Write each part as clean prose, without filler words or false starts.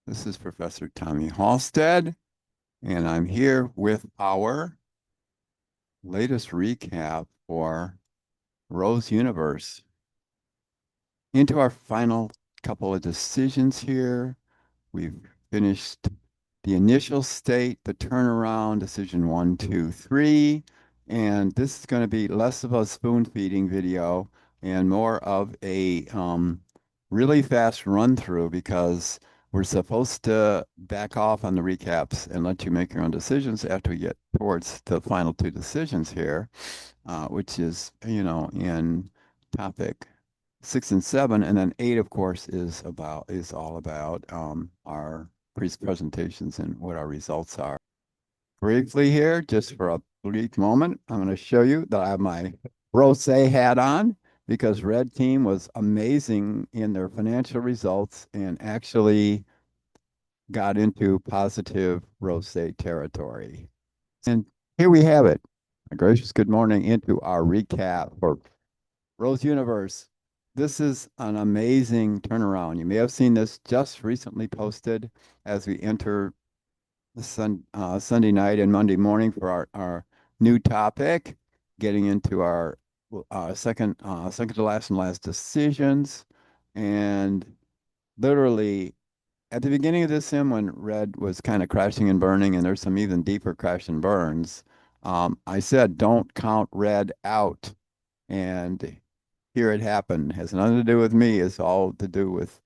This is Professor Tommy Halstead, and I'm here with our latest recap for Rose Universe. Into our final couple of decisions here. We've finished the initial state, the turnaround, decision 1, 2, 3. And this is going to be less of a spoon feeding video and more of a really fast run through because we're supposed to back off on the recaps and let you make your own decisions after we get towards the final two decisions here, which is, in topic 6 and 7, and then 8, of course, is all about our presentations and what our results are. Briefly here, just for a brief moment, I'm going to show you that I have my Rose hat on because Red Team was amazing in their financial results and actually got into positive Rose territory. And here we have it. A gracious good morning into our recap for Rose Universe. This is an amazing turnaround. You may have seen this just recently posted as we enter the Sunday night and Monday morning for our new topic, getting into our second to last and last decisions. And literally at the beginning of this sim, when red was kind of crashing and burning, and there's some even deeper crash and burns, I said, don't count red out. And here it happened. Has nothing to do with me. It's all to do with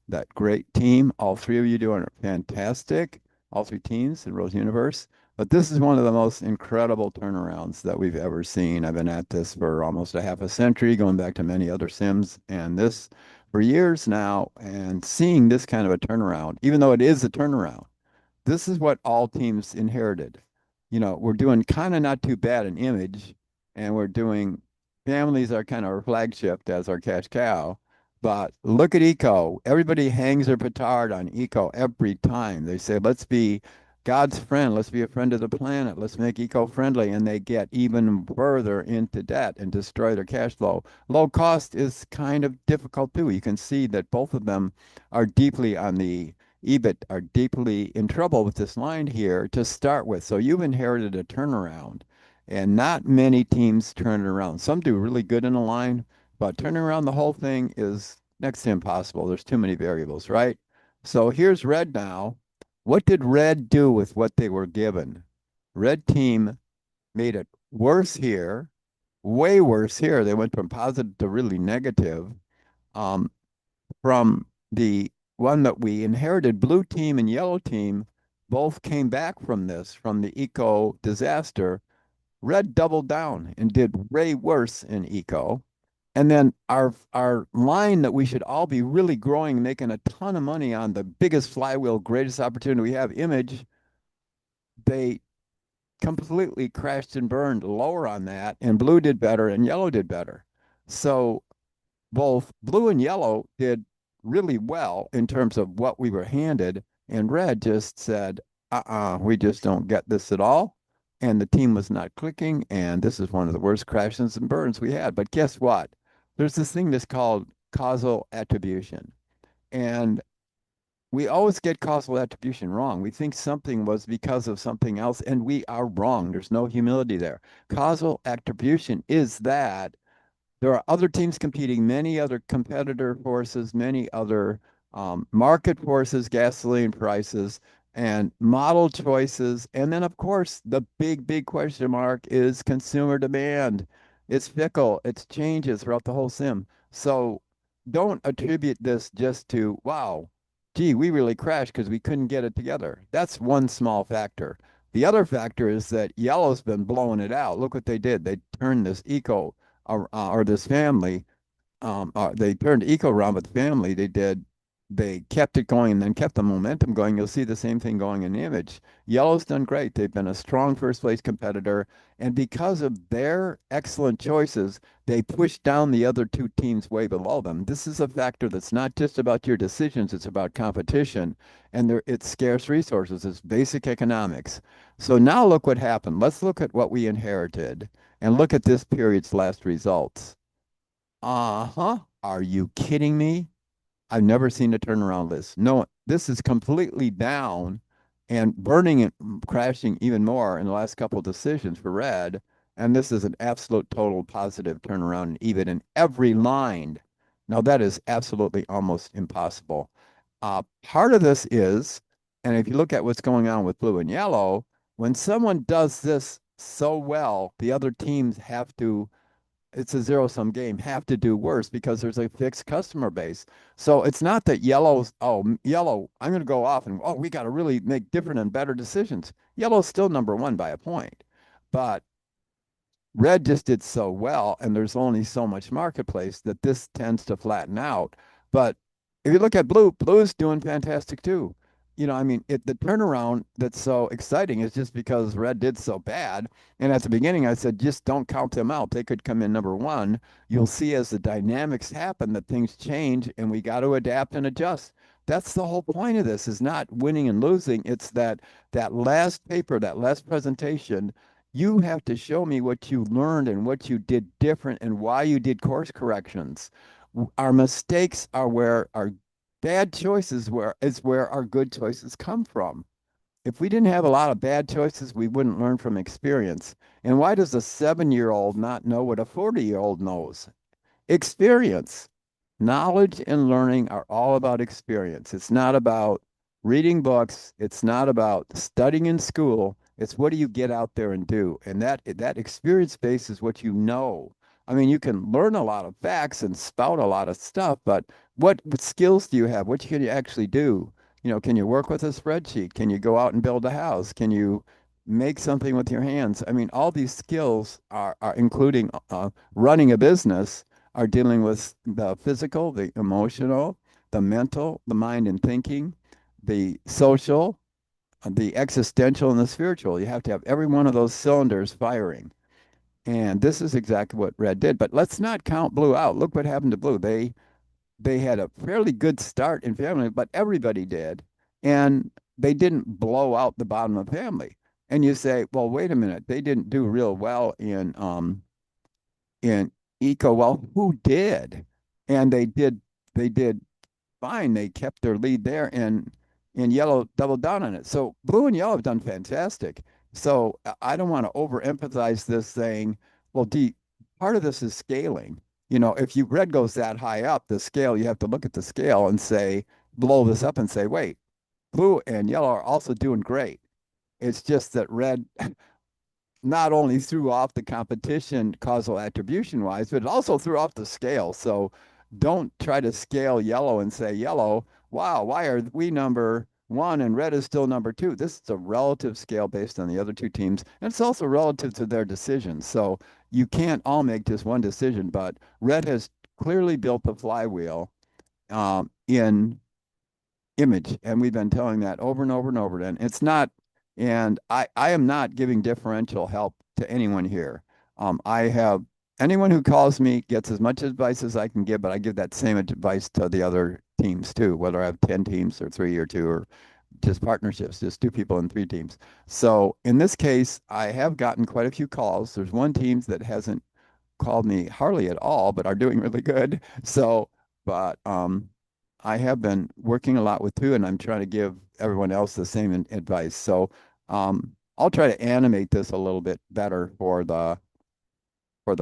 that great team. All three of you doing fantastic. All three teams in Rose Universe. But this is one of the most incredible turnarounds that we've ever seen. I've been at this for almost a half a century, going back to many other sims, and this for years now. And seeing this kind of a turnaround, even though it is a turnaround, this is what all teams inherited. We're doing kind of not too bad in image, and we're doing families are kind of our flagship as our cash cow. But look at eco. Everybody hangs their petard on eco every time. They say, let's be God's friend. Let's be a friend of the planet. Let's make eco friendly. And they get even further into debt and destroy their cash flow. Low cost is kind of difficult too. You can see that both of them are deeply on the EBIT are deeply in trouble with this line here to start with. So you've inherited a turnaround, and not many teams turn it around. Some do really good in a line, but turning around the whole thing is next to impossible. There's too many variables, right? So here's red now. What did red do with what they were given? Red team made it worse here, way worse here. They went from positive to really negative. Um, from the one that we inherited, blue team and yellow team both came back from this, from the eco disaster. Red doubled down and did way worse in eco. And then our line that we should all be really growing, making a ton of money on the biggest flywheel, greatest opportunity we have, image, they completely crashed and burned lower on that, and blue did better and yellow did better. So both blue and yellow did really well in terms of what we were handed, and red just said, we just don't get this at all. And the team was not clicking, and this is one of the worst crashes and burns we had. But guess what? There's this thing that's called causal attribution. And we always get causal attribution wrong. We think something was because of something else, and we are wrong. There's no humility there. Causal attribution is that there are other teams competing, many other competitor forces, many other market forces, gasoline prices, and model choices. And then, of course, the big question mark is consumer demand. It's fickle, it changes throughout the whole sim. So don't attribute this just to, wow, gee, we really crashed because we couldn't get it together. That's one small factor. The other factor is that yellow's been blowing it out. Look what they did. They turned this or this family, they turned eco around with the family. They kept it going and then kept the momentum going. You'll see the same thing going in image. Yellow's done great. They've been a strong first place competitor. And because of their excellent choices, they pushed down the other two teams way below them. This is a factor that's not just about your decisions, it's about competition. And it's scarce resources, it's basic economics. So now look what happened. Let's look at what we inherited and look at this period's last results. Uh-huh. Are you kidding me? I've never seen a turnaround list. No, this is completely down and burning and crashing even more in the last couple of decisions for red. And this is an absolute total positive turnaround, and even in every line. Now, that is absolutely almost impossible. Part of this is, and if you look at what's going on with blue and yellow, when someone does this so well, the other teams have to, it's a zero sum game, have to do worse because there's a fixed customer base. So it's not that yellow's, oh, yellow, I'm going to go off and, oh, we got to really make different and better decisions. Yellow's still number one by a point. But red just did so well, and there's only so much marketplace that this tends to flatten out. But if you look at blue, blue is doing fantastic too. I mean, the turnaround that's so exciting is just because red did so bad. And at the beginning, I said, just don't count them out. They could come in number one. You'll see as the dynamics happen that things change, and we got to adapt and adjust. That's the whole point of this, is not winning and losing. It's that last paper, that last presentation, you have to show me what you learned and what you did different and why you did course corrections. Our mistakes are where our bad choices where is where our good choices come from. If we didn't have a lot of bad choices, we wouldn't learn from experience. And why does a 7-year-old not know what a 40-year-old knows? Experience. Knowledge and learning are all about experience. It's not about reading books. It's not about studying in school. It's what do you get out there and do? And that experience base is what you know. I mean, you can learn a lot of facts and spout a lot of stuff, but what skills do you have? What can you actually do? Can you work with a spreadsheet? Can you go out and build a house? Can you make something with your hands? I mean, all these skills are including running a business, are dealing with the physical, the emotional, the mental, the mind and thinking, the social, the existential, and the spiritual. You have to have every one of those cylinders firing. And this is exactly what red did. But let's not count blue out. Look what happened to blue. They had a fairly good start in family, but everybody did. And they didn't blow out the bottom of the family. And you say, well, wait a minute, they didn't do real well in eco. Well, who did? And they did fine. They kept their lead there, and yellow doubled down on it. So blue and yellow have done fantastic. So I don't want to overemphasize this saying, well, part of this is scaling. If you red goes that high up the scale, you have to look at the scale and say, blow this up and say, wait, blue and yellow are also doing great. It's just that red not only threw off the competition causal attribution wise, but it also threw off the scale. So don't try to scale yellow and say, yellow, wow, why are we number one and red is still number two? This is a relative scale based on the other two teams. And it's also relative to their decisions. So you can't all make just one decision, but red has clearly built the flywheel in image. And we've been telling that over and over and over again. It's not, and I am not giving differential help to anyone here. I have anyone who calls me gets as much advice as I can give, but I give that same advice to the other teams too, whether I have 10 teams or 3 or 2 or just partnerships, just 2 people in 3 teams. So in this case, I have gotten quite a few calls. There's one team that hasn't called me hardly at all, but are doing really good. So, but I have been working a lot with two, and I'm trying to give everyone else the same advice. So I'll try to animate this a little bit better for the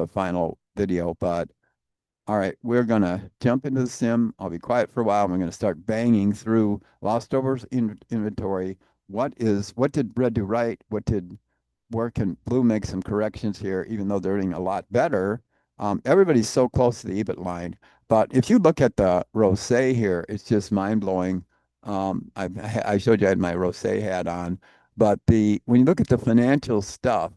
final video. But all right, we're gonna jump into the sim. I'll be quiet for a while. We're gonna start banging through lost overs inventory. What did red do right? What did where can blue make some corrections here, even though they're doing a lot better? Everybody's so close to the EBIT line. But if you look at the Rosé here, it's just mind blowing. I showed you I had my Rosé hat on, but when you look at the financial stuff,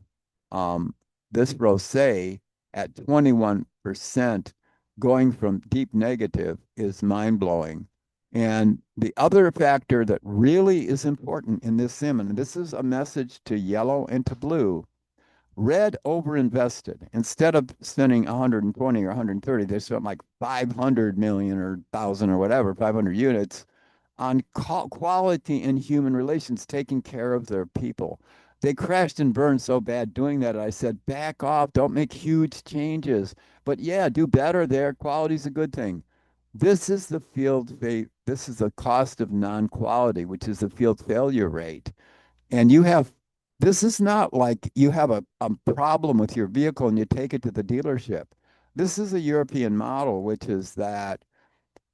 um, this Rosé at 21% going from deep negative is mind blowing. And the other factor that really is important in this sim, and this is a message to yellow and to blue, red overinvested. Instead of spending 120 or 130, they spent like 500 million or 1,000 or whatever, 500 units on quality and human relations, taking care of their people. They crashed and burned so bad doing that. I said, back off, don't make huge changes. But yeah, do better there. Quality's a good thing. This is the this is the cost of non-quality, which is the field failure rate. And this is not like you have a problem with your vehicle and you take it to the dealership. This is a European model, which is that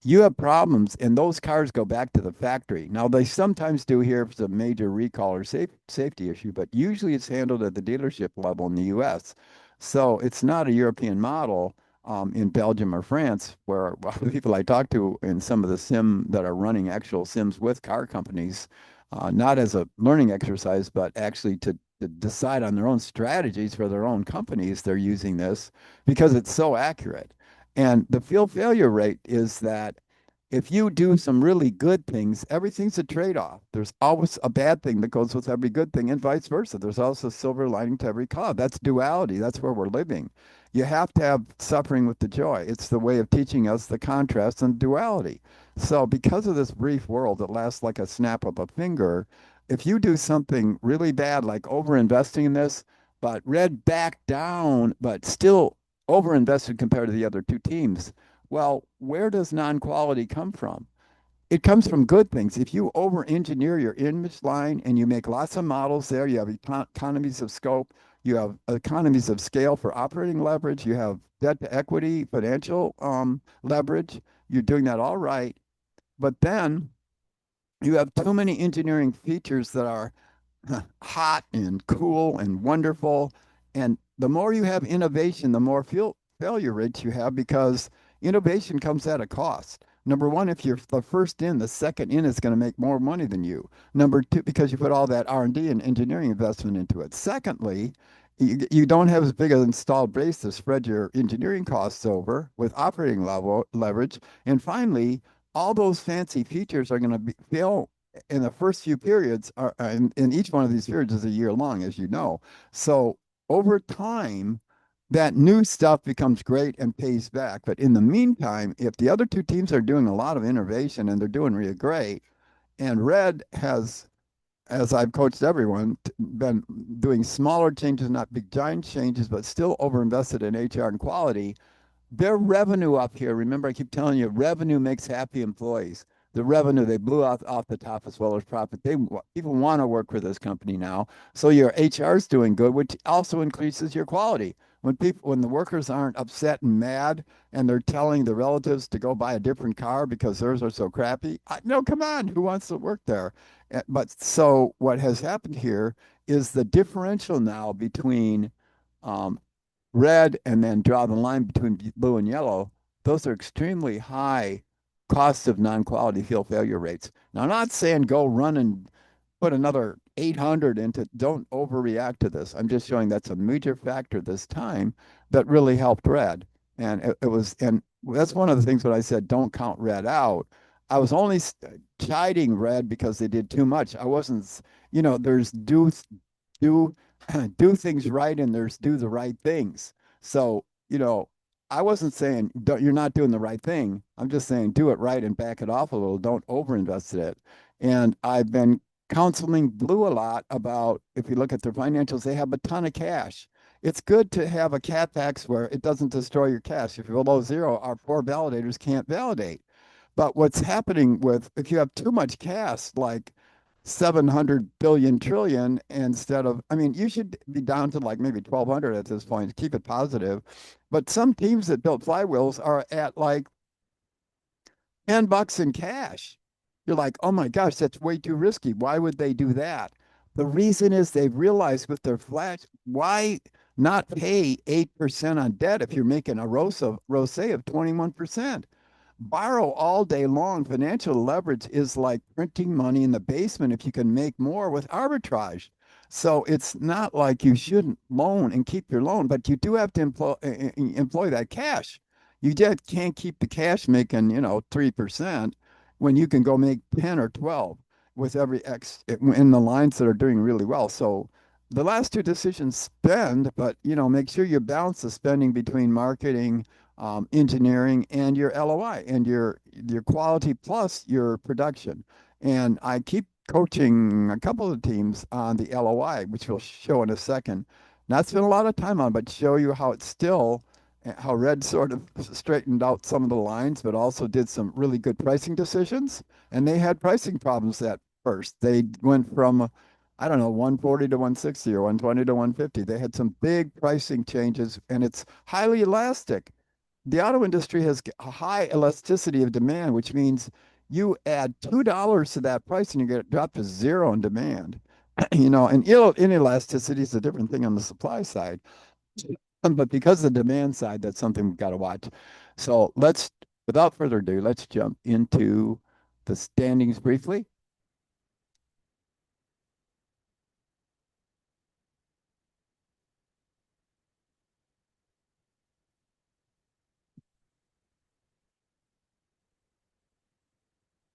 you have problems and those cars go back to the factory. Now, they sometimes do here if it's a major recall or safety issue, but usually it's handled at the dealership level in the US. So it's not a European model in Belgium or France, where a lot of the people I talk to in some of the sim that are running actual sims with car companies, not as a learning exercise, but actually to decide on their own strategies for their own companies, they're using this because it's so accurate. And the field failure rate is that if you do some really good things, everything's a trade-off. There's always a bad thing that goes with every good thing, and vice versa. There's also a silver lining to every cloud. That's duality. That's where we're living. You have to have suffering with the joy. It's the way of teaching us the contrast and duality. So, because of this brief world that lasts like a snap of a finger, if you do something really bad, like over-investing in this, but red back down, but still over-invested compared to the other two teams, well, where does non-quality come from? It comes from good things. If you over-engineer your image line and you make lots of models there, you have economies of scope, you have economies of scale for operating leverage, you have debt to equity, financial leverage. You're doing that all right. But then you have too many engineering features that are hot and cool and wonderful. And the more you have innovation, the more failure rates you have because innovation comes at a cost. Number one, if you're the first in, the second in is going to make more money than you. Number two, because you put all that R&D and engineering investment into it. Secondly, you don't have as big an installed base to spread your engineering costs over with operating level leverage. And finally, all those fancy features are going to fail in the first few periods are in each one of these periods is a year long, as you know. So over time, that new stuff becomes great and pays back. But in the meantime, if the other two teams are doing a lot of innovation and they're doing really great, and Red has, as I've coached everyone, been doing smaller changes, not big giant changes, but still overinvested in HR and quality, their revenue up here, remember, I keep telling you, revenue makes happy employees. The revenue they blew off the top as well as profit. People want to work for this company now. So your HR is doing good, which also increases your quality. When the workers aren't upset and mad and they're telling the relatives to go buy a different car because theirs are so crappy, no, come on, who wants to work there? But so what has happened here is the differential now between um, red and then draw the line between blue and yellow, those are extremely high costs of non-quality field failure rates. Now, I'm not saying go run and put another 800 into, don't overreact to this. I'm just showing that's a major factor this time that really helped red. And and that's one of the things when I said, don't count red out. I was only chiding red because they did too much. I wasn't, there's do do things right and there's do the right things. So, I wasn't saying you're not doing the right thing. I'm just saying do it right and back it off a little. Don't overinvest in it. And I've been counseling Blue a lot about if you look at their financials, they have a ton of cash. It's good to have a cat tax where it doesn't destroy your cash. If you're below zero, our poor validators can't validate. But what's happening with if you have too much cash, like 700 billion trillion instead of, I mean, you should be down to like maybe 1200 at this point to keep it positive. But some teams that built flywheels are at like $10 in cash. You're like, oh my gosh, that's way too risky. Why would they do that? The reason is they've realized with their flash, why not pay 8% on debt if you're making a ROSE of 21%? Borrow all day long. Financial leverage is like printing money in the basement if you can make more with arbitrage. So it's not like you shouldn't loan and keep your loan, but you do have to employ that cash. You just can't keep the cash making, 3% when you can go make 10 or 12 with every X in the lines that are doing really well. So the last two decisions spend, but make sure you balance the spending between marketing, engineering, and your LOI and your quality plus your production. And I keep coaching a couple of teams on the LOI, which we'll show in a second. Not spend a lot of time on, but show you how it's still how red sort of straightened out some of the lines, but also did some really good pricing decisions. And they had pricing problems at first. They went from, I don't know, 140 to 160 or 120 to 150. They had some big pricing changes, and it's highly elastic. The auto industry has a high elasticity of demand, which means you add $2 to that price and you get it dropped to zero in demand. And inelasticity is a different thing on the supply side. But because of the demand side, that's something we've got to watch. So without further ado, let's jump into the standings briefly.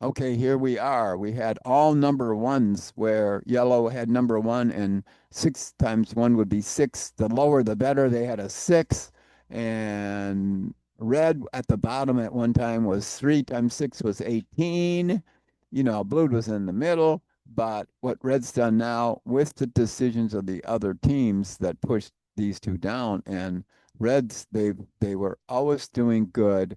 Okay, here we are. We had all number ones where yellow had number one and 6 times 1 would be 6. The lower, the better. They had a 6. And red at the bottom at one time was 3 times 6 was 18. Blue was in the middle. But what red's done now with the decisions of the other teams that pushed these two down, and reds, they were always doing good.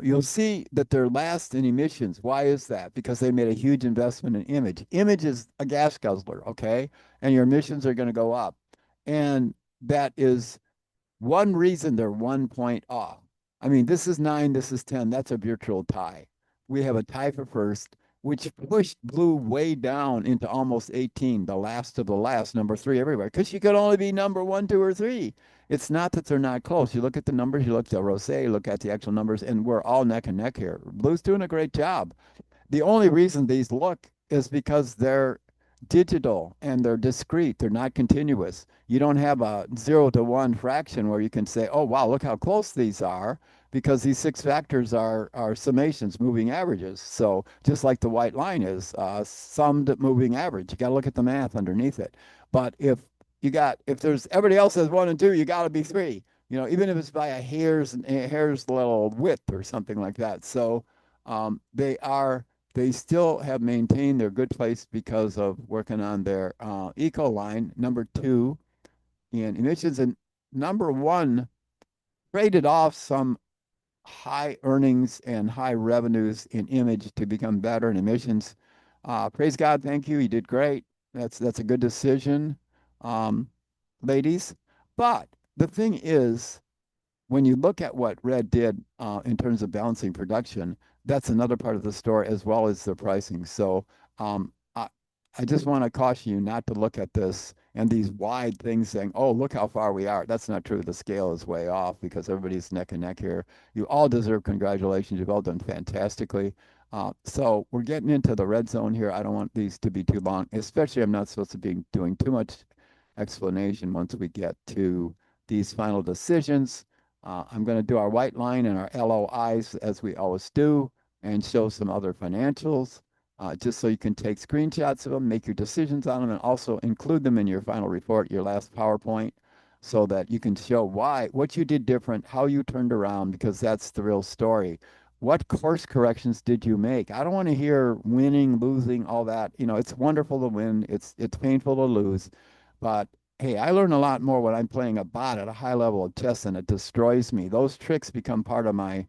You'll see that they're last in emissions. Why is that? Because they made a huge investment in image. Image is a gas guzzler, okay? And your emissions are going to go up. And that is one reason they're 1 point off. I mean, this is 9, this is 10. That's a virtual tie. We have a tie for first, which pushed blue way down into almost 18, the last of the last, number 3 everywhere, because you could only be number 1, 2, or 3. It's not that they're not close. You look at the numbers, you look at the Rose, look at the actual numbers, and we're all neck and neck here. Blue's doing a great job. The only reason these look is because they're digital and they're discrete. They're not continuous. You don't have a 0 to 1 fraction where you can say, oh, wow, look how close these are, because these 6 factors are summations, moving averages. So just like the white line is summed moving average, you got to look at the math underneath it. But if there's everybody else has 1 and 2, you got to be 3. Even if it's by a hair's little width or something like that. So they still have maintained their good place because of working on their eco line, number 2 in emissions, and number 1 traded off some high earnings and high revenues in image to become better in emissions. Praise God, thank you. You did great. That's a good decision, um, ladies. But the thing is, when you look at what Red did in terms of balancing production, that's another part of the story as well as the pricing. So um, I, I just want to caution you not to look at this and these wide things saying, oh, look how far we are. That's not true. The scale is way off because everybody's neck and neck here. You all deserve congratulations. You've all done fantastically. So we're getting into the red zone here. I don't want these to be too long, especially I'm not supposed to be doing too much explanation once we get to these final decisions. I'm going to do our white line and our LOIs as we always do and show some other financials just so you can take screenshots of them, make your decisions on them, and also include them in your final report, your last PowerPoint, so that you can show what you did different, how you turned around, because that's the real story. What course corrections did you make? I don't want to hear winning, losing, all that. It's wonderful to win. It's painful to lose, but hey, I learn a lot more when I'm playing a bot at a high level of chess, and it destroys me. Those tricks become part of my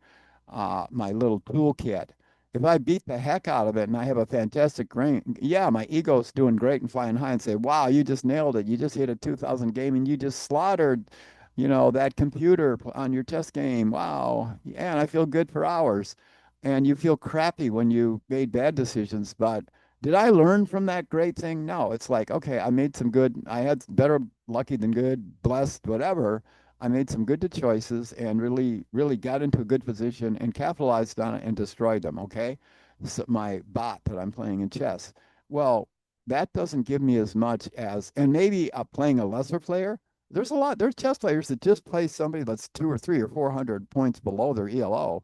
little toolkit. If I beat the heck out of it and I have a fantastic rank, yeah, my ego's doing great and flying high and say, wow, you just nailed it. You just hit a 2000 game and you just slaughtered, that computer on your chess game. Wow. Yeah, and I feel good for hours. And you feel crappy when you made bad decisions, but did I learn from that great thing? No. It's like, okay, I had better lucky than good, blessed, whatever. I made some good choices and really, really got into a good position and capitalized on it and destroyed them. Okay. So my bot that I'm playing in chess. Well, that doesn't give me as much and maybe playing a lesser player. There's chess players that just play somebody that's 2 or 3 or 400 points below their ELO,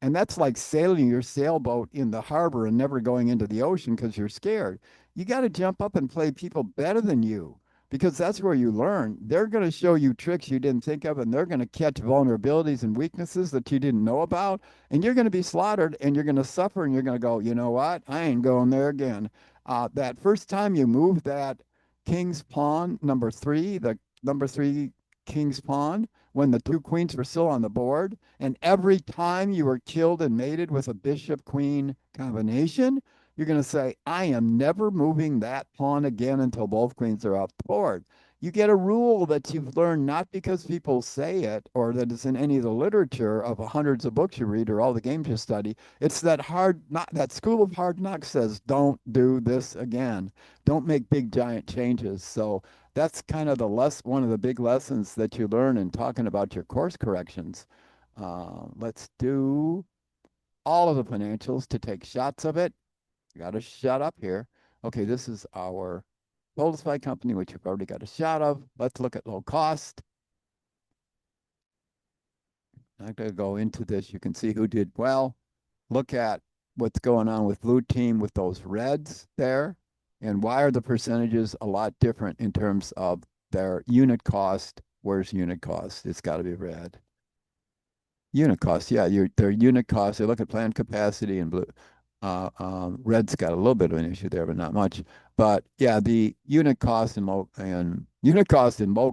and that's like sailing your sailboat in the harbor and never going into the ocean because you're scared. You got to jump up and play people better than you because that's where you learn. They're going to show you tricks you didn't think of, and they're going to catch vulnerabilities and weaknesses that you didn't know about. And you're going to be slaughtered and you're going to suffer and you're going to go, you know what? I ain't going there again. That first time you move that king's pawn, number 3, the number 3 king's pawn, when the two queens were still on the board. And every time you were killed and mated with a bishop queen combination, you're going to say, I am never moving that pawn again until both queens are off the board. You get a rule that you've learned not because people say it or that it's in any of the literature of hundreds of books you read or all the games you study. It's that that school of hard knocks says, don't do this again. Don't make big giant changes. So that's kind of one of the big lessons that you learn in talking about your course corrections. Let's do all of the financials to take shots of it. Got a shot up here. Okay, this is our Goldspy company, which you've already got a shot of. Let's look at low cost. I'm going to go into this. You can see who did well. Look at what's going on with blue team with those reds there. And why are the percentages a lot different in terms of their unit cost? Where's unit cost? It's got to be red. Unit cost, yeah, their unit cost. They look at plant capacity and blue. Red's got a little bit of an issue there, but not much. But yeah, the unit cost and low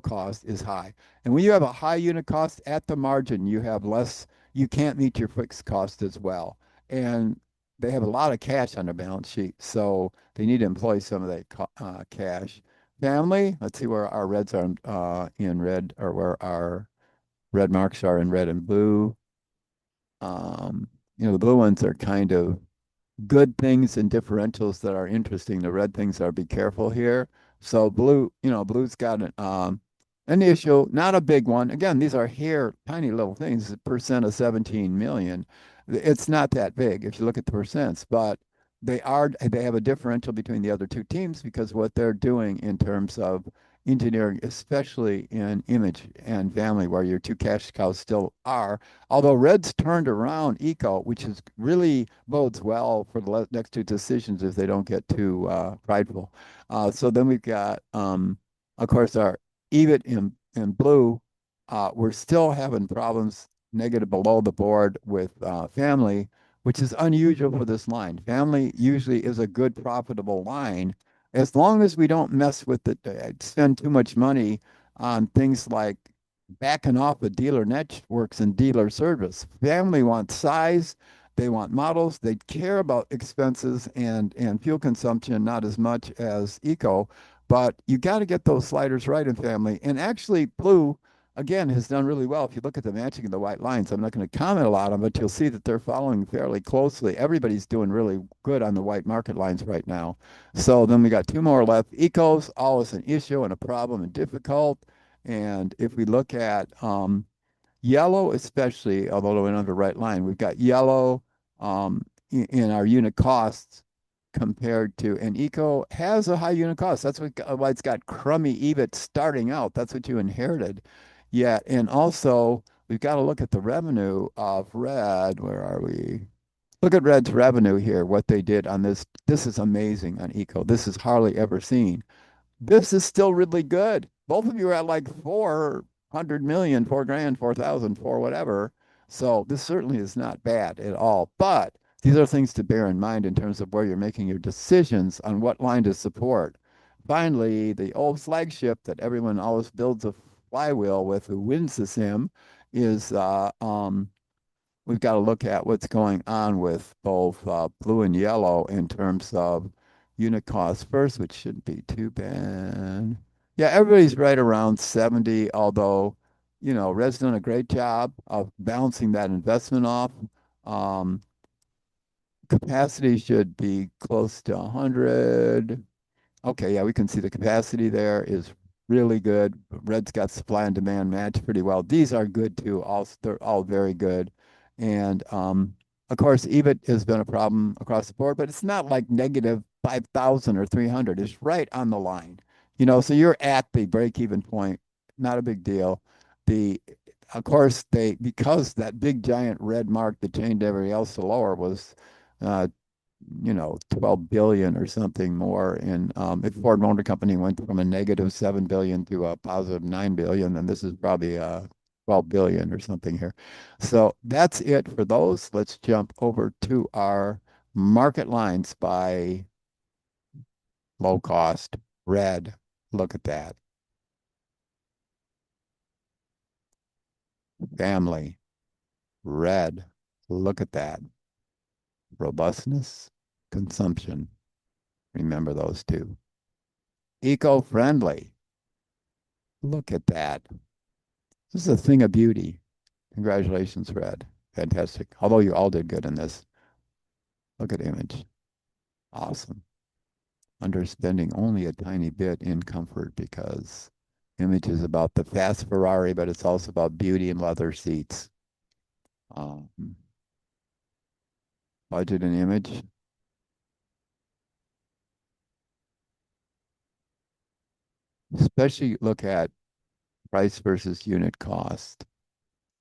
cost is high. And when you have a high unit cost at the margin, you have less. You can't meet your fixed cost as well. And they have a lot of cash on their balance sheet, so they need to employ some of that cash. Family, let's see where our reds are in red, or where our red marks are in red and blue. The blue ones are kind of good things and differentials that are interesting. The red things are be careful here. So blue's got an issue, not a big one. Again, these are here, tiny little things, percent of 17 million. It's not that big if you look at the percents, but they have a differential between the other two teams because what they're doing in terms of engineering, especially in image and family, where your two cash cows still are. Although Reds turned around Eco, which is really bodes well for the next two decisions if they don't get too prideful. So then we've got, of course, our EBIT in blue. We're still having problems negative below the board with family, which is unusual for this line. Family usually is a good profitable line as long as we don't mess with it, spend too much money on things like backing off of dealer networks and dealer service. Family wants size, they want models, they care about expenses and fuel consumption, not as much as eco, but you got to get those sliders right in family. And actually, blue again has done really well. If you look at the matching of the white lines, I'm not going to comment a lot on, but you'll see that they're following fairly closely. Everybody's doing really good on the white market lines right now. So then we got two more left. Ecos, always an issue and a problem and difficult. And if we look at yellow, especially, although we're on the right line, we've got yellow in our unit costs compared to, and eco has a high unit cost. That's why it's got crummy EBIT starting out. That's what you inherited. Yeah, and also we've got to look at the revenue of red. Where are we? Look at Red's revenue here, what they did on this. This is amazing on Eco. This is hardly ever seen. This is still really good. Both of you are at like 400 million, 4 grand, 4,000, for whatever. So this certainly is not bad at all. But these are things to bear in mind in terms of where you're making your decisions on what line to support. Finally, the old flagship that everyone always builds a flywheel with who wins the sim is we've got to look at what's going on with both blue and yellow in terms of unit cost first, which shouldn't be too bad. Yeah, everybody's right around 70, although, Red's done a great job of balancing that investment off. Um, Capacity should be close to 100. Okay, yeah, we can see the capacity there is really good. Red's got supply and demand matched pretty well. These are good too. They're all very good. And of course, EBIT has been a problem across the board, but it's not like negative 5,000 or 300. It's right on the line. So you're at the break-even point. Not a big deal. Of course, because that big giant red mark that changed everybody else to lower was uh, 12 billion or something more. And if Ford Motor Company went from a negative 7 billion to a positive 9 billion, then this is probably 12 billion or something here. So that's it for those. Let's jump over to our market lines by low cost red. Look at that. Family, red. Look at that. Robustness, consumption. Remember those two. Eco-friendly. Look at that. This is a thing of beauty. Congratulations, Red. Fantastic. Although you all did good in this. Look at image. Awesome. Underspending only a tiny bit in comfort because image is about the fast Ferrari, but it's also about beauty and leather seats. Um, budget and image. Especially look at price versus unit cost.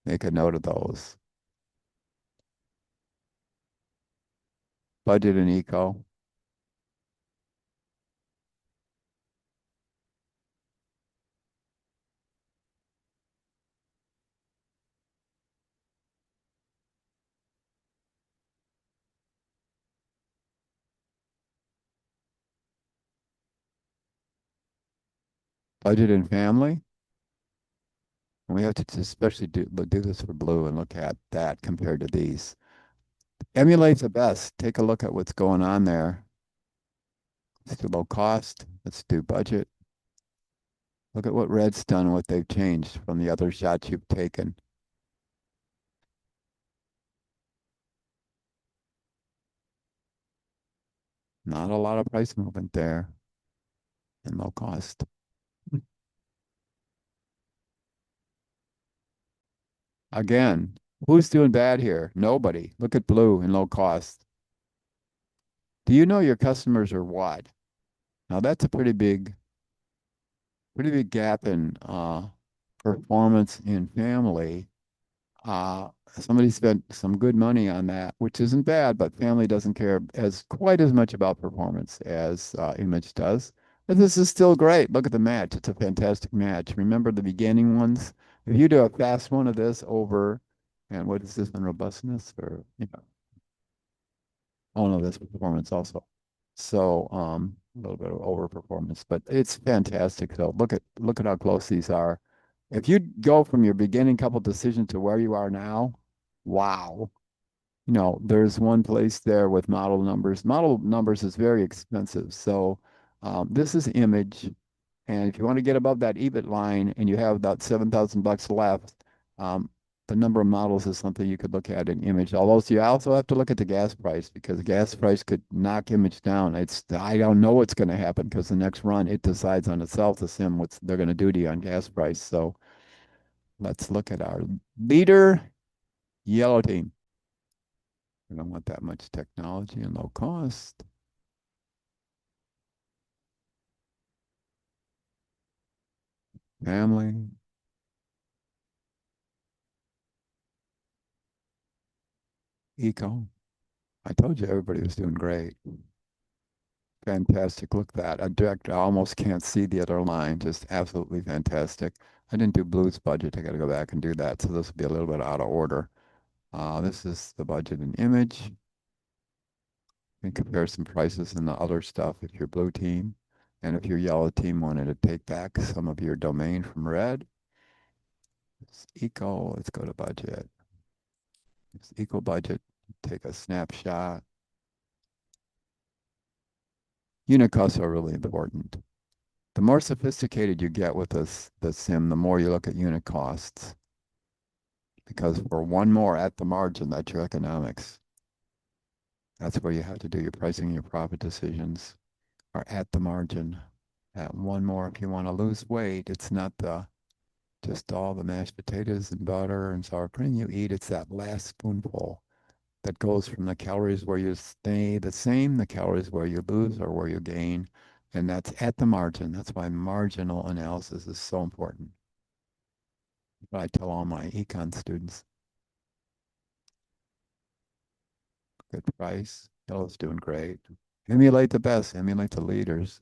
Make a note of those. Budget and eco. Budget and family. And we have to especially do this for blue and look at that compared to these. Emulate the best. Take a look at what's going on there. Let's do low cost. Let's do budget. Look at what red's done, what they've changed from the other shots you've taken. Not a lot of price movement there and low cost. Again, who's doing bad here? Nobody. Look at blue and low cost. Do you know your customers are what? Now that's a pretty big gap in performance in family. Somebody spent some good money on that, which isn't bad, but family doesn't care as quite as much about performance as image does. But this is still great. Look at the match. It's a fantastic match. Remember the beginning ones? If you do a fast one of this over, and what is this in robustness or oh no, that's performance also. So a little bit of overperformance, but it's fantastic. So look at how close these are. If you go from your beginning couple decision to where you are now, wow. There's one place there with model numbers. Model numbers is very expensive. So this is image. And if you want to get above that EBIT line and you have about $7,000 left, um, the number of models is something you could look at in image. Although so you also have to look at the gas price because the gas price could knock image down. I don't know what's going to happen because the next run it decides on itself to sim what they're going to do to you on gas price. So let's look at our leader, yellow team. We don't want that much technology and low cost. Family, eco. I told you everybody was doing great. Fantastic. Look at that. A direct, I almost can't see the other line. Just absolutely fantastic. I didn't do blues budget. I got to go back and do that. So this will be a little bit out of order. This is the budget and image. And compare some prices and the other stuff if you're blue team. And if your yellow team wanted to take back some of your domain from red, it's eco. Let's go to budget. It's equal budget. Take a snapshot. Unit costs are really important. The more sophisticated you get with the sim, the more you look at unit costs. Because for one more at the margin, that's your economics. That's where you have to do your pricing and your profit decisions are at the margin. At one more, if you want to lose weight, it's not just all the mashed potatoes and butter and sour cream you eat. It's that last spoonful that goes from the calories where you stay the same, the calories where you lose or where you gain. And that's at the margin. That's why marginal analysis is so important. But I tell all my econ students, good price. Yellow's doing great. Emulate the best, emulate the leaders.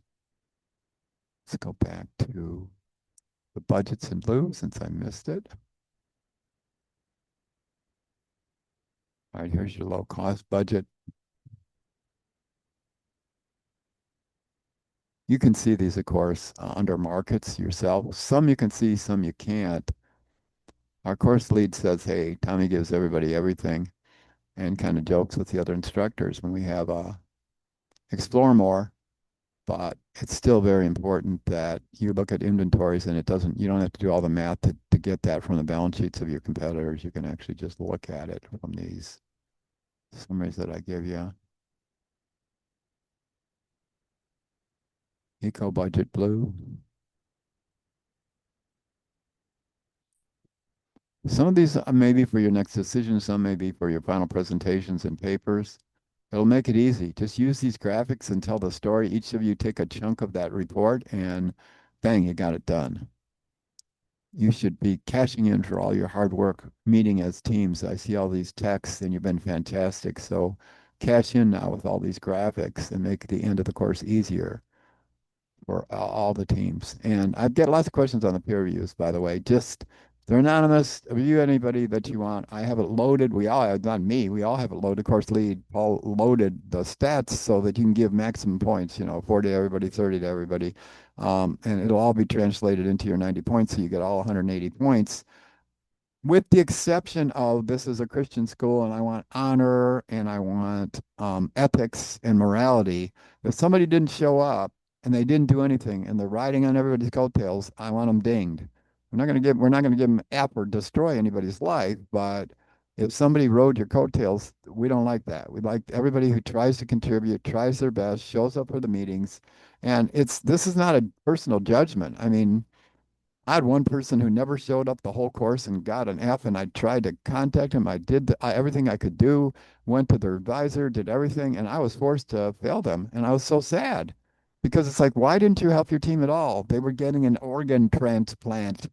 Let's go back to the budgets in blue since I missed it. All right, here's your low cost budget. You can see these, of course, under markets yourself. Some you can see, some you can't. Our course lead says, hey, Tommy gives everybody everything and kind of jokes with the other instructors when we have explore more, but it's still very important that you look at inventories and you don't have to do all the math to get that from the balance sheets of your competitors. You can actually just look at it from these summaries that I give you. Eco Budget Blue. Some of these may be for your next decision, some may be for your final presentations and papers. It'll make it easy. Just use these graphics and tell the story. Each of you take a chunk of that report and bang, you got it done. You should be cashing in for all your hard work meeting as teams. I see all these texts and you've been fantastic. So cash in now with all these graphics and make the end of the course easier for all the teams. And I've got lots of questions on the peer reviews, by the way. Just they're anonymous. Review anybody that you want. I have it loaded. We all have, not me, we all have it loaded. Course lead, Paul loaded the stats so that you can give maximum points, 40 to everybody, 30 to everybody. And it'll all be translated into your 90 points. So you get all 180 points with the exception of this is a Christian school and I want honor and I want ethics and morality. If somebody didn't show up and they didn't do anything and they're riding on everybody's coattails, I want them dinged. We're not going to give them F or destroy anybody's life, but if somebody rode your coattails, we don't like that. We like everybody who tries to contribute, tries their best, shows up for the meetings. And this is not a personal judgment. I mean, I had one person who never showed up the whole course and got an F, and I tried to contact him. I did everything I could do, went to their advisor, did everything, and I was forced to fail them. And I was so sad because it's like, why didn't you help your team at all? They were getting an organ transplant.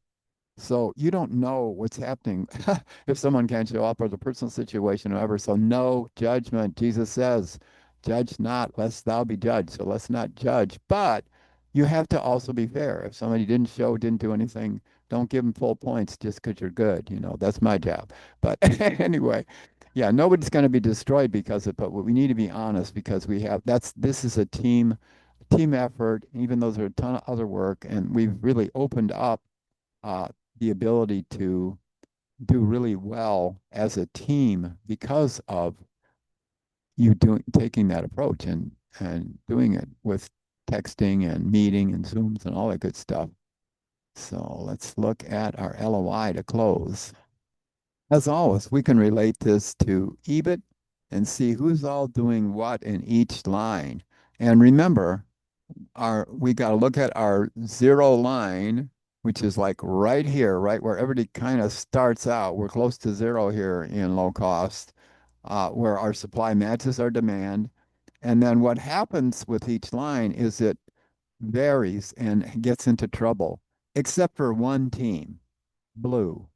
So you don't know what's happening if someone can't show up or the personal situation, or whatever. So no judgment. Jesus says, judge not, lest thou be judged. So let's not judge. But you have to also be fair. If somebody didn't show, didn't do anything, don't give them full points just because you're good. That's my job. But anyway, yeah, nobody's going to be destroyed because of it, but we need to be honest because this is a team effort, even though there's a ton of other work, and we've really opened up uh, the ability to do really well as a team because of you taking that approach and doing it with texting and meeting and Zooms and all that good stuff. So let's look at our LOI to close. As always, we can relate this to EBIT and see who's all doing what in each line. And remember, we got to look at our zero line, which is like right here, right where everybody kind of starts out. We're close to zero here in low cost, where our supply matches our demand. And then what happens with each line is it varies and gets into trouble, except for one team, Blue.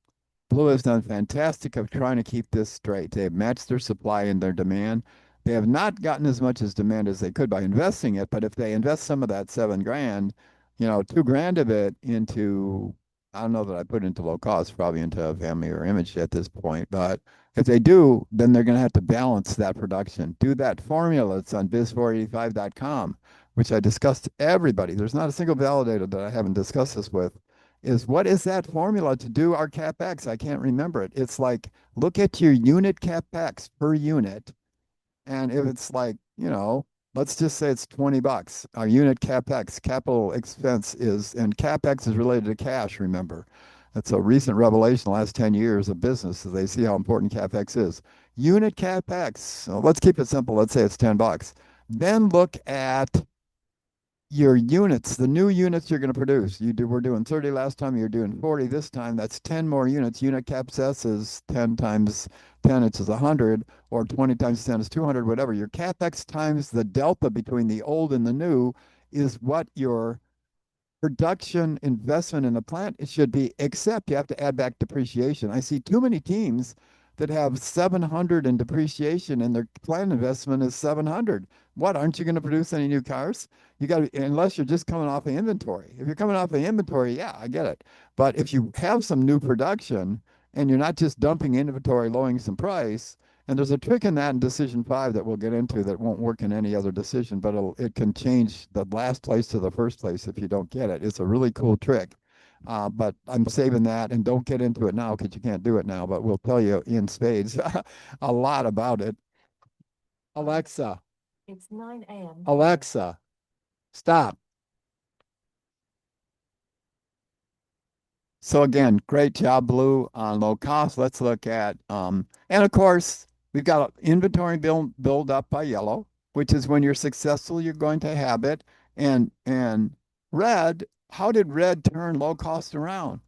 Blue has done fantastic of trying to keep this straight. They have matched their supply and their demand. They have not gotten as much as demand as they could by investing it, but if they invest some of that 7 grand, 2 grand of it into, I don't know that I put into low cost, probably into family or image at this point, but if they do, then they're going to have to balance that production. Do that formula. It's on biz485.com, which I discussed to everybody. There's not a single validator that I haven't discussed this with what is that formula to do our CapEx? I can't remember it. It's like, look at your unit CapEx per unit. And if it's like, let's just say it's $20. Our unit CapEx, capital expense and CapEx is related to cash, remember. That's a recent revelation the last 10 years of business. So they see how important CapEx is. Unit CapEx, so let's keep it simple. Let's say it's $10. Then look at your units, the new units you're going to produce. We're doing 30 last time, you're doing 40 this time. That's 10 more units. Unit CapEx is 10 times 10, it's 100, or 20 times 10 is 200, whatever. Your CapEx times the delta between the old and the new is what your production investment in the plant it should be, except you have to add back depreciation. I see too many teams that have 700 in depreciation and their plant investment is 700. What, aren't you going to produce any new cars? You got to, unless you're just coming off of inventory. If you're coming off of inventory, yeah, I get it. But if you have some new production and you're not just dumping inventory, lowering some price, and there's a trick in that in decision 5 that we'll get into that won't work in any other decision, but it can change the last place to the first place if you don't get it. It's a really cool trick. But I'm saving that, and don't get into it now because you can't do it now, but we'll tell you in spades a lot about it. Alexa, It's 9 a.m. Alexa, stop. So again, great job, Blue, on low cost. Let's look at, and of course, we've got inventory build up by yellow, which is when you're successful, you're going to have it. And red, how did red turn low cost around?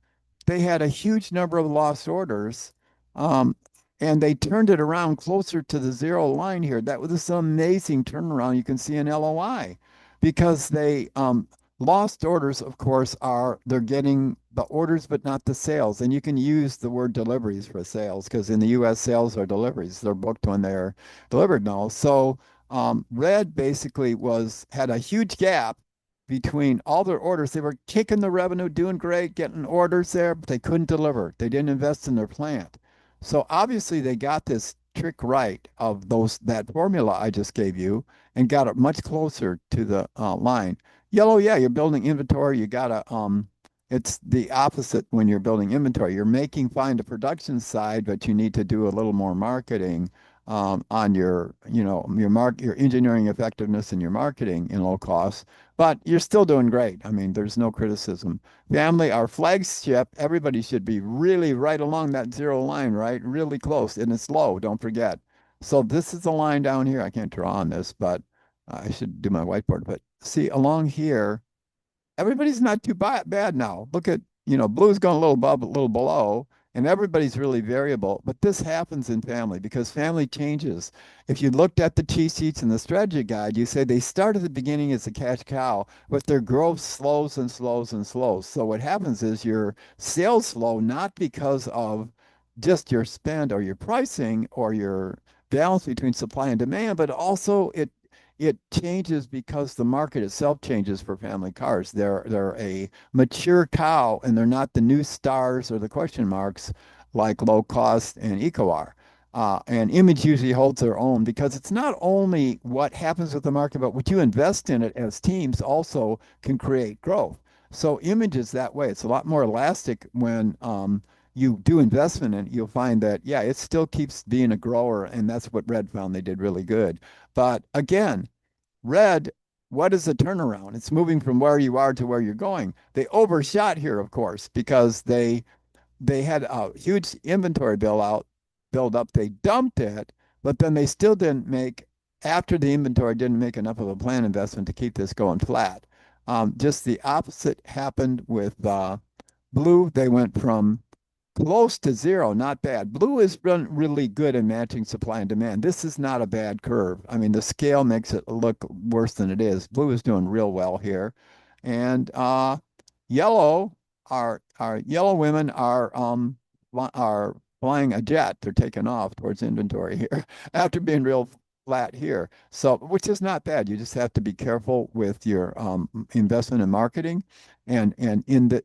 They had a huge number of lost orders, um, and they turned it around closer to the zero line here. That was this amazing turnaround you can see in LOI because they lost orders, of course, are they're getting the orders but not the sales. And you can use the word deliveries for sales because in the US, sales are deliveries. They're booked when they're delivered now. So red basically had a huge gap between all their orders. They were kicking the revenue, doing great, getting orders there, but they couldn't deliver. They didn't invest in their plant. So obviously they got this trick right of that formula I just gave you and got it much closer to the line. Yellow, yeah, you're building inventory. You gotta it's the opposite when you're building inventory. You're making fine the production side, but you need to do a little more marketing on your engineering effectiveness and your marketing in low cost, but you're still doing great. I mean, there's no criticism. Family, our flagship, everybody should be really right along that zero line, right? Really close, and it's low, don't forget. So this is the line down here. I can't draw on this, but I should do my whiteboard. But see, along here, everybody's not too bad now. Look at, blue's going a little above, a little below, and everybody's really variable. But this happens in family because family changes. If you looked at the cheat sheets and the strategy guide, you say they start at the beginning as a cash cow, but their growth slows and slows and slows. So what happens is your sales slow, not because of just your spend or your pricing or your balance between supply and demand, but also it changes because the market itself changes for family cars. They're a mature cow, and they're not the new stars or the question marks like low cost and eco are. And image usually holds their own because it's not only what happens with the market, but what you invest in it as teams also can create growth. So image is that way. It's a lot more elastic when you do investment in it. You'll find that, yeah, it still keeps being a grower, and that's what Red found they did really good. But again, red, what is the turnaround? It's moving from where you are to where you're going. They overshot here, of course, because they had a huge inventory build up. They dumped it, but then they still didn't make after the inventory didn't make enough of a plan investment to keep this going flat. Just the opposite happened with blue. They went from close to zero, not bad. Blue has been really good in matching supply and demand. This is not a bad curve. I mean, the scale makes it look worse than it is. Blue is doing real well here. And yellow, our yellow women are flying a jet. They're taking off towards inventory here after being real flat here. So, which is not bad. You just have to be careful with your investment in marketing. And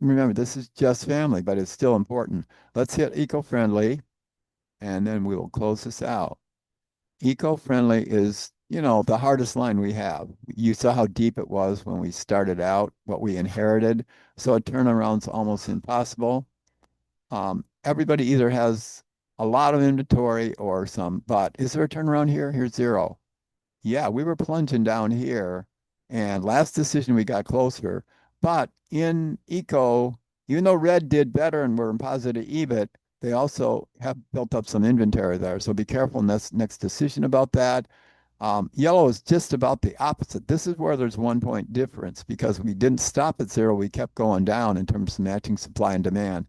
remember, this is just family, but it's still important. Let's hit eco-friendly, and then we will close this out. Eco-friendly is, the hardest line we have. You saw how deep it was when we started out, what we inherited. So a turnaround's almost impossible. Everybody either has a lot of inventory or some, but is there a turnaround here? Here's zero. Yeah, we were plunging down here, and last decision we got closer. But in eco, even though red did better and we're in positive EBIT, they also have built up some inventory there. So be careful in this next decision about that. Yellow is just about the opposite. This is where there's 1 point difference because we didn't stop at zero. We kept going down in terms of matching supply and demand.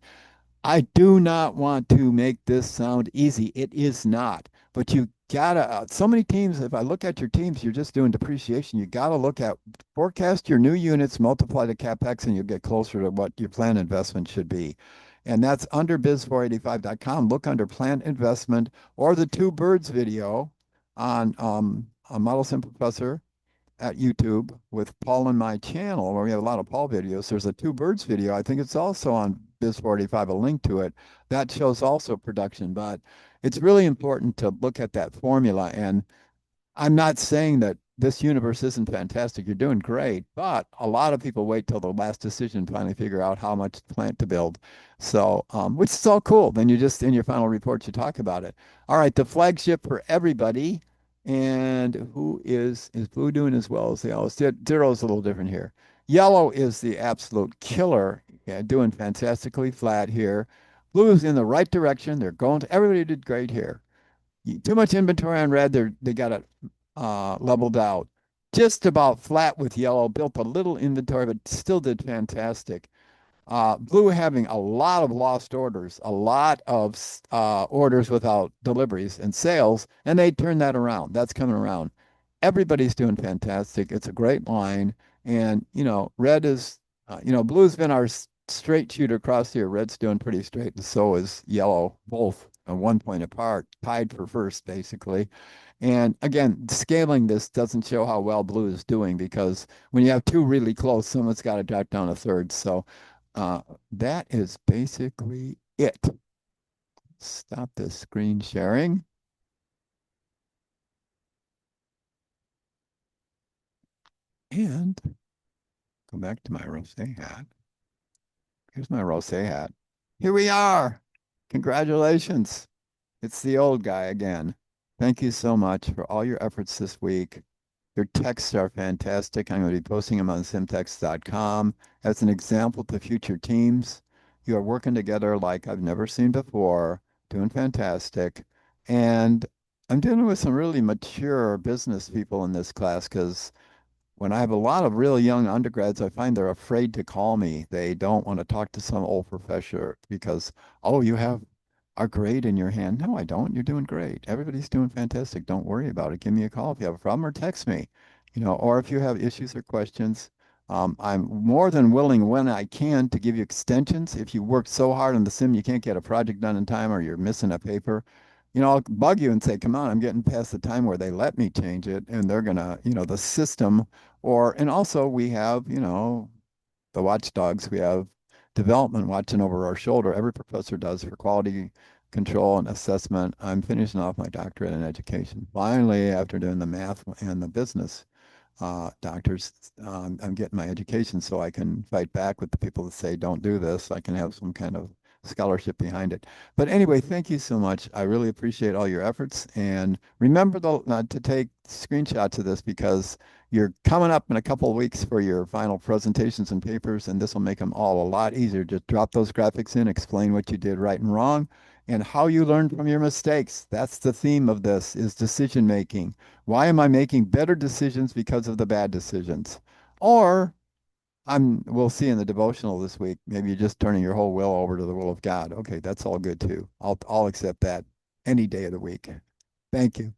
I do not want to make this sound easy. It is not. But you gotta, so many teams, if I look at your teams, you're just doing depreciation. You gotta look at, forecast your new units, multiply the CapEx, and you'll get closer to what your planned investment should be. And that's under biz485.com. Look under plant investment or the Two Birds video on Model Sim Professor at YouTube with Paul and my channel, where we have a lot of Paul videos. There's a Two Birds video. I think it's also on Biz45, a link to it. That shows also production, but it's really important to look at that formula. And I'm not saying that this universe isn't fantastic. You're doing great, but a lot of people wait till the last decision to finally figure out how much plant to build. So, which is all cool. Then you just in your final report you talk about it. All right, the flagship for everybody. And who is blue doing as well as the yellow? Zero is a little different here. Yellow is the absolute killer. Yeah, doing fantastically flat here. Blue is in the right direction. They're going to, everybody did great here. Too much inventory on red. They got it leveled out. Just about flat with yellow. Built a little inventory, but still did fantastic. Blue having a lot of lost orders, a lot of orders without deliveries and sales, and they turned that around. That's coming around. Everybody's doing fantastic. It's a great line. And, red is, blue's been our straight shooter across here. Red's doing pretty straight, and so is yellow, both 1 point apart, tied for first, basically. And again, scaling this doesn't show how well blue is doing because when you have two really close, someone's got to drop down a third. So that is basically it. Stop the screen sharing. And go back to my rosé hat. Here's my rosé hat. Here we are. Congratulations. It's the old guy again. Thank you so much for all your efforts this week. Your texts are fantastic. I'm going to be posting them on simtext.com as an example to future teams. You are working together like I've never seen before, doing fantastic. And I'm dealing with some really mature business people in this class because when I have a lot of really young undergrads, I find they're afraid to call me. They don't want to talk to some old professor because, oh, you have our grade in your hand. No, I don't. You're doing great. Everybody's doing fantastic. Don't worry about it. Give me a call if you have a problem or text me, or if you have issues or questions. I'm more than willing when I can to give you extensions. If you work so hard on the sim you can't get a project done in time or you're missing a paper, I'll bug you and say, come on, I'm getting past the time where they let me change it and they're gonna, the system and also we have, the watchdogs, we have development watching over our shoulder. Every professor does for quality control and assessment. I'm finishing off my doctorate in education. Finally, after doing the math and the business doctors, I'm getting my education so I can fight back with the people that say, don't do this. I can have some kind of scholarship behind it. But anyway, thank you so much. I really appreciate all your efforts. And remember to take screenshots of this because you're coming up in a couple of weeks for your final presentations and papers, and this will make them all a lot easier. Just drop those graphics in, explain what you did right and wrong, and how you learned from your mistakes. That's the theme of this, is decision making. Why am I making better decisions because of the bad decisions? Or we'll see in the devotional this week, maybe you're just turning your whole will over to the will of God. Okay, that's all good too. I'll accept that any day of the week. Thank you.